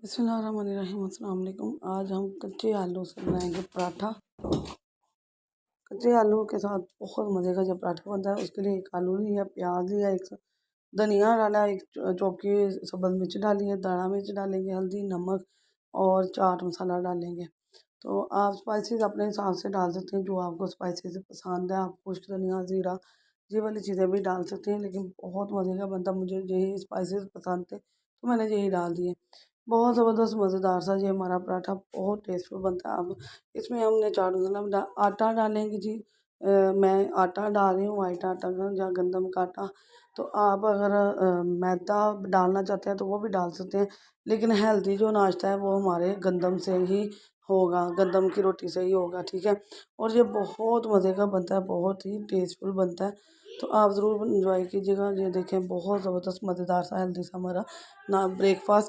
बिस्मिल्लाहिर्रहमानिर्रहीम। अस्सलाम वालेकुम। आज हम कच्चे आलू से बनाएंगे पराठा। तो कच्चे आलू के साथ बहुत मज़े का जब पराठा बनता है, उसके लिए एक आलू लिया, प्याज लिया, एक धनिया डाला, एक चौकी सब्ज़ मिर्च डाली है, दाना मिर्च डालेंगे, हल्दी, नमक और चाट मसाला डालेंगे। तो आप स्पाइसेस अपने हिसाब से डाल सकते हैं, जो आपको स्पाइसेस पसंद है। आप खुश्क धनिया, ज़ीरा, ये वाली चीज़ें भी डाल सकते हैं, लेकिन बहुत मज़े का बनता, मुझे यही स्पाइसेस पसंद थे तो मैंने यही डाल दिए। बहुत ज़बरदस्त मज़ेदार सा ये हमारा पराठा बहुत टेस्टफुल बनता है। अब इसमें हमने चाट मसाला आटा डालेंगे जी। मैं आटा डाल रही हूँ, वाइट आटा का या गंदम का आटा। तो आप अगर मैदा डालना चाहते हैं तो वो भी डाल सकते हैं, लेकिन हेल्दी जो नाश्ता है वो हमारे गंदम से ही होगा, गंदम की रोटी से ही होगा, ठीक है। और ये बहुत मज़े का बनता है, बहुत ही टेस्टफुल बनता है। तो आप ज़रूर इंजॉय कीजिएगा। ये देखें बहुत ज़बरदस्त मज़ेदार सा हेल्दी सा हमारा ना ब्रेकफास्ट